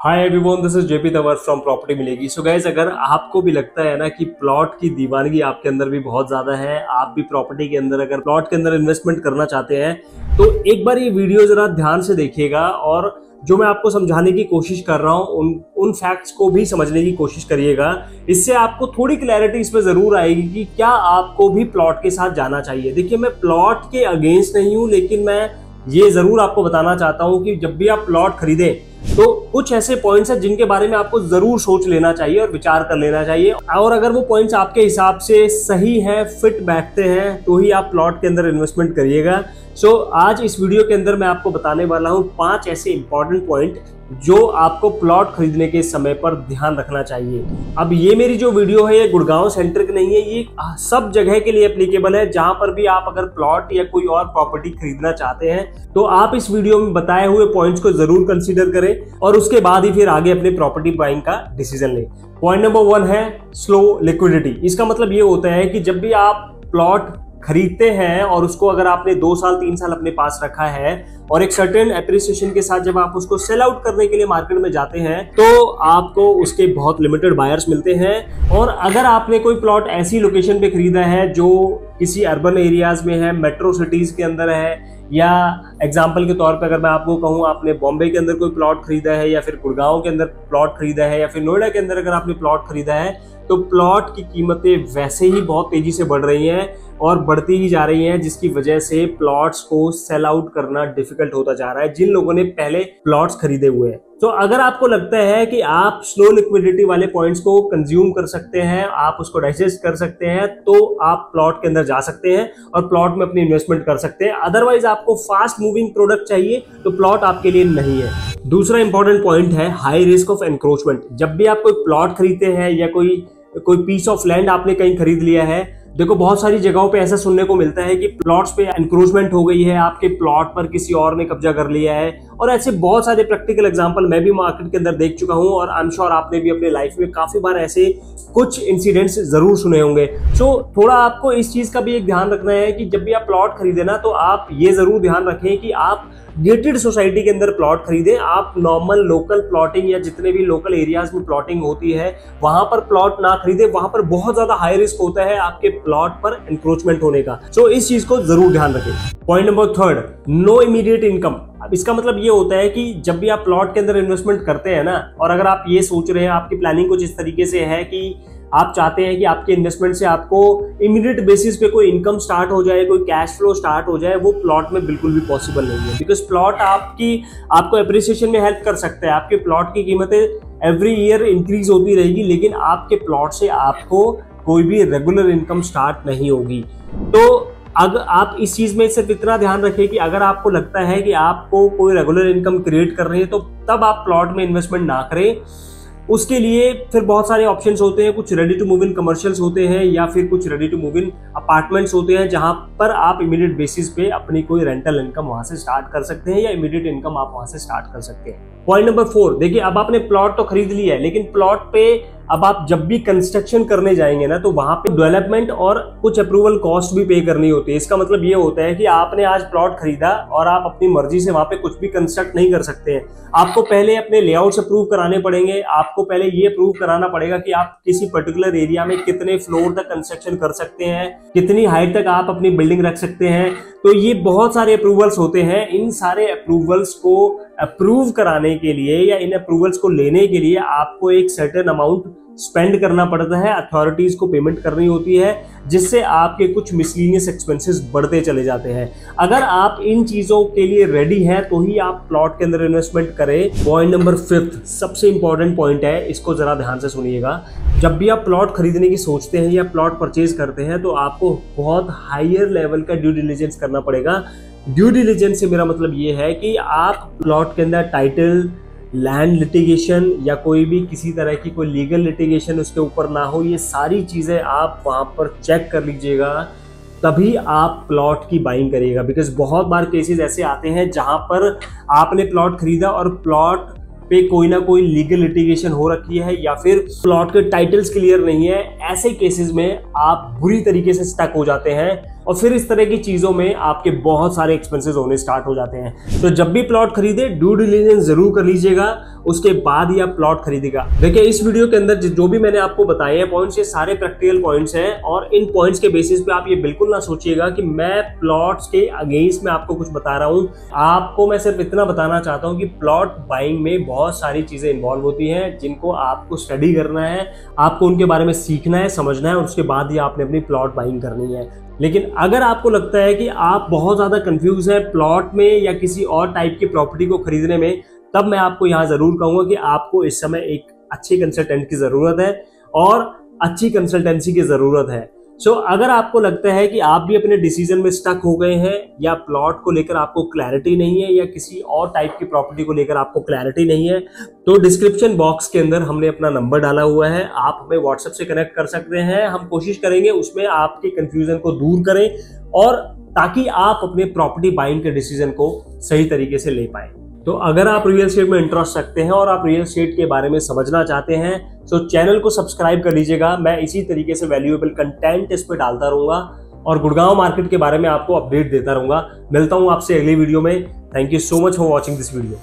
Hi everyone, this is JP Tanwar from property मिलेगी। So guys, अगर आपको भी लगता है ना कि प्लॉट की दीवानगी आपके अंदर भी बहुत ज्यादा है, आप भी प्रॉपर्टी के अंदर अगर प्लॉट के अंदर इन्वेस्टमेंट करना चाहते हैं तो एक बार ये वीडियो जरा ध्यान से देखिएगा और जो मैं आपको समझाने की कोशिश कर रहा हूँ उन फैक्ट्स को भी समझने की कोशिश करिएगा। इससे आपको थोड़ी क्लैरिटी इसमें जरूर आएगी कि क्या आपको भी प्लॉट के साथ जाना चाहिए। देखिए, मैं प्लॉट के अगेंस्ट नहीं हूँ, लेकिन मैं ये जरूर आपको बताना चाहता हूँ कि जब भी आप प्लॉट खरीदें तो कुछ ऐसे पॉइंट्स हैं जिनके बारे में आपको जरूर सोच लेना चाहिए और विचार कर लेना चाहिए, और अगर वो पॉइंट्स आपके हिसाब से सही हैं, फिट बैठते हैं, तो ही आप प्लॉट के अंदर इन्वेस्टमेंट करिएगा। सो आज इस वीडियो के अंदर मैं आपको बताने वाला हूं 5 ऐसे इंपॉर्टेंट पॉइंट जो आपको प्लॉट खरीदने के समय पर ध्यान रखना चाहिए। अब ये मेरी जो वीडियो है ये गुड़गांव सेंट्रिक नहीं है, ये सब जगह के लिए एप्लीकेबल है। जहां पर भी आप अगर प्लॉट या कोई और प्रॉपर्टी खरीदना चाहते हैं तो आप इस वीडियो में बताए हुए पॉइंट्स को जरूर कंसीडर करें और उसके बाद ही फिर आगे अपने प्रॉपर्टी बाइंग का डिसीजन लें। पॉइंट नंबर 1 है स्लो लिक्विडिटी। इसका मतलब ये होता है कि जब भी आप प्लॉट खरीदते हैं और उसको अगर आपने 2 साल 3 साल अपने पास रखा है और एक सर्टेन एप्रिसिएशन के साथ जब आप उसको सेल आउट करने के लिए मार्केट में जाते हैं तो आपको उसके बहुत लिमिटेड बायर्स मिलते हैं। और अगर आपने कोई प्लॉट ऐसी लोकेशन पे खरीदा है जो किसी अर्बन एरियाज में है, मेट्रो सिटीज के अंदर है, या एग्जाम्पल के तौर पे अगर मैं आपको कहूँ आपने बॉम्बे के अंदर कोई प्लॉट खरीदा है या फिर गुड़गांव के अंदर प्लॉट खरीदा है या फिर नोएडा के अंदर अगर आपने प्लॉट खरीदा है, तो प्लॉट की कीमतें वैसे ही बहुत तेजी से बढ़ रही हैं और बढ़ती ही जा रही हैं, जिसकी वजह से प्लॉट्स को सेल आउट करना डिफिकल्ट होता जा रहा है जिन लोगों ने पहले प्लॉट्स खरीदे हुए हैं। तो अगर आपको लगता है कि आप स्लो लिक्विडिटी वाले पॉइंट्स को कंज्यूम कर सकते हैं, आप उसको डाइजेस्ट कर सकते हैं, तो आप प्लॉट के अंदर जा सकते हैं और प्लॉट में अपनी इन्वेस्टमेंट कर सकते हैं। अदरवाइज आपको फास्ट मूविंग प्रोडक्ट चाहिए तो प्लॉट आपके लिए नहीं है। दूसरा इंपॉर्टेंट पॉइंट है हाई रिस्क ऑफ एनक्रोचमेंट। जब भी आप कोई प्लॉट खरीदते हैं या कोई पीस ऑफ लैंड आपने कहीं खरीद लिया है, देखो बहुत सारी जगहों पे ऐसा सुनने को मिलता है कि प्लॉट्स पे एनक्रोचमेंट हो गई है, आपके प्लॉट पर किसी और ने कब्जा कर लिया है, और ऐसे बहुत सारे प्रैक्टिकल एग्जांपल मैं भी मार्केट के अंदर देख चुका हूं और आई एम श्योर आपने भी अपने लाइफ में काफी बार ऐसे कुछ इंसिडेंट्स जरूर सुने होंगे। सो थोड़ा आपको इस चीज का भी एक ध्यान रखना है कि जब भी आप प्लॉट खरीदे ना, तो आप ये जरूर ध्यान रखें कि आप गेटेड सोसाइटी के अंदर प्लॉट खरीदें। आप नॉर्मल लोकल प्लॉटिंग या जितने भी लोकल एरियाज में प्लॉटिंग होती है वहां पर प्लॉट ना खरीदें, वहां पर बहुत ज्यादा हाई रिस्क होता है आपके प्लॉट पर एनक्रोचमेंट होने का। सो इस चीज को जरूर ध्यान रखें। Point number 3, no immediate income. अब इसका मतलब ये होता है कि जब भी आप प्लॉट के अंदर इन्वेस्टमेंट करते हैं ना, और अगर आप ये सोच रहे हैं, आपकी प्लानिंग कुछ इस तरीके से है कि आप चाहते हैं कि आपके इन्वेस्टमेंट से आपको इमीडिएट बेसिस पे कोई इनकम स्टार्ट हो जाए, कोई कैश फ्लो स्टार्ट हो जाए, वो प्लॉट में बिल्कुल भी पॉसिबल नहीं है। बिकॉज प्लॉट आपको एप्रिसिएशन में हेल्प कर सकता है, आपके प्लॉट की कीमतें एवरी ईयर इंक्रीज होती रहेगी, लेकिन आपके प्लॉट से आपको कोई भी रेगुलर इनकम स्टार्ट नहीं होगी। तो अगर आप इस चीज में सिर्फ इतना ध्यान रखें कि अगर आपको लगता है कि आपको कोई रेगुलर इनकम क्रिएट कर रही है तो तब आप प्लॉट में इन्वेस्टमेंट ना करें। उसके लिए फिर बहुत सारे ऑप्शंस होते हैं, कुछ ready to move in commercials होते हैं या फिर कुछ ready to move in apartments होते हैं, जहां पर आप इमीडिएट बेसिस पे अपनी कोई रेंटल इनकम वहां से स्टार्ट कर सकते हैं या इमीडिएट इनकम आप वहां से स्टार्ट कर सकते हैं। पॉइंट नंबर 4, देखिए अब आपने प्लॉट तो खरीद लिया है, लेकिन प्लॉट पे अब आप जब भी कंस्ट्रक्शन करने जाएंगे ना, तो वहां पे डेवलपमेंट और कुछ अप्रूवल कॉस्ट भी पे करनी होती है। इसका मतलब ये होता है कि आपने आज प्लॉट खरीदा और आप अपनी मर्जी से वहां पे कुछ भी कंस्ट्रक्ट नहीं कर सकते हैं। आपको पहले अपने लेआउट्स अप्रूव कराने पड़ेंगे, आपको पहले ये अप्रूव कराना पड़ेगा कि आप किसी पर्टिकुलर एरिया में कितने फ्लोर तक कंस्ट्रक्शन कर सकते हैं, कितनी हाइट तक आप अपनी बिल्डिंग रख सकते हैं। तो ये बहुत सारे अप्रूवल्स होते हैं। इन सारे अप्रूवल्स को अप्रूव कराने के लिए या इन अप्रूवल्स को लेने के लिए आपको एक सर्टेन अमाउंट स्पेंड करना पड़ता है, अथॉरिटीज को पेमेंट करनी होती है, जिससे आपके कुछ मिसलीनियस एक्सपेंसेस बढ़ते चले जाते हैं। अगर आप इन चीजों के लिए रेडी हैं तो ही आप प्लॉट के अंदर इन्वेस्टमेंट करें। पॉइंट नंबर 5 सबसे इंपॉर्टेंट पॉइंट है, इसको जरा ध्यान से सुनिएगा। जब भी आप प्लॉट खरीदने की सोचते हैं या प्लॉट परचेज करते हैं तो आपको बहुत हायर लेवल का ड्यू डिलिजेंस करना पड़ेगा। ड्यू डिलिजेंस से मेरा मतलब ये है कि आप प्लॉट के अंदर टाइटल, लैंड लिटिगेशन या कोई भी किसी तरह की कोई लीगल लिटिगेशन उसके ऊपर ना हो, ये सारी चीज़ें आप वहाँ पर चेक कर लीजिएगा, तभी आप प्लॉट की बाइंग करिएगा। बिकॉज बहुत बार केसेस ऐसे आते हैं जहाँ पर आपने प्लॉट खरीदा और प्लॉट पे कोई ना कोई लीगल लिटिगेशन हो रखी है या फिर प्लॉट के टाइटल्स क्लियर नहीं है। ऐसे केसेस में आप बुरी तरीके से स्टक हो जाते हैं और फिर इस तरह की चीजों में आपके बहुत सारे एक्सपेंसेस होने स्टार्ट हो जाते हैं। तो जब भी प्लॉट खरीदे ड्यू डिलिजेंस जरूर कर लीजिएगा, उसके बाद ही आप प्लॉट खरीदेगा। देखिए इस वीडियो के अंदर जो भी मैंने आपको बताए हैं पॉइंट्स, ये सारे प्रैक्टिकल पॉइंट्स हैं और इन पॉइंट्स के बेसिस पे आप ये बिल्कुल ना सोचिएगा कि मैं प्लॉट्स के अगेंस्ट में आपको कुछ बता रहा हूं। आपको मैं सिर्फ इतना बताना चाहता हूं कि प्लॉट बाइंग में बहुत सारी चीजें इन्वॉल्व होती हैं जिनको आपको स्टडी करना है, आपको उनके बारे में सीखना है, समझना है और उसके बाद ही आपने अपनी प्लॉट बाइंग करनी है। लेकिन अगर आपको लगता है कि आप बहुत ज्यादा कंफ्यूज हैं प्लॉट में या किसी और टाइप की प्रॉपर्टी को खरीदने में, तब मैं आपको यहां जरूर कहूंगा कि आपको इस समय एक अच्छे कंसल्टेंट की जरूरत है और अच्छी कंसल्टेंसी की जरूरत है। सो अगर आपको लगता है कि आप भी अपने डिसीजन में स्टक हो गए हैं या प्लॉट को लेकर आपको क्लैरिटी नहीं है या किसी और टाइप की प्रॉपर्टी को लेकर आपको क्लैरिटी नहीं है, तो डिस्क्रिप्शन बॉक्स के अंदर हमने अपना नंबर डाला हुआ है, आप हमें व्हाट्सएप से कनेक्ट कर सकते हैं। हम कोशिश करेंगे उसमें आपके कंफ्यूजन को दूर करें और ताकि आप अपने प्रॉपर्टी बाइंग के डिसीजन को सही तरीके से ले पाए। तो अगर आप रियल एस्टेट में इंटरेस्ट रखते हैं और आप रियल एस्टेट के बारे में समझना चाहते हैं तो चैनल को सब्सक्राइब कर लीजिएगा। मैं इसी तरीके से वैल्यूएबल कंटेंट इस पे डालता रहूंगा और गुड़गांव मार्केट के बारे में आपको अपडेट देता रहूंगा। मिलता हूं आपसे अगली वीडियो में। Thank you so much for watching this video.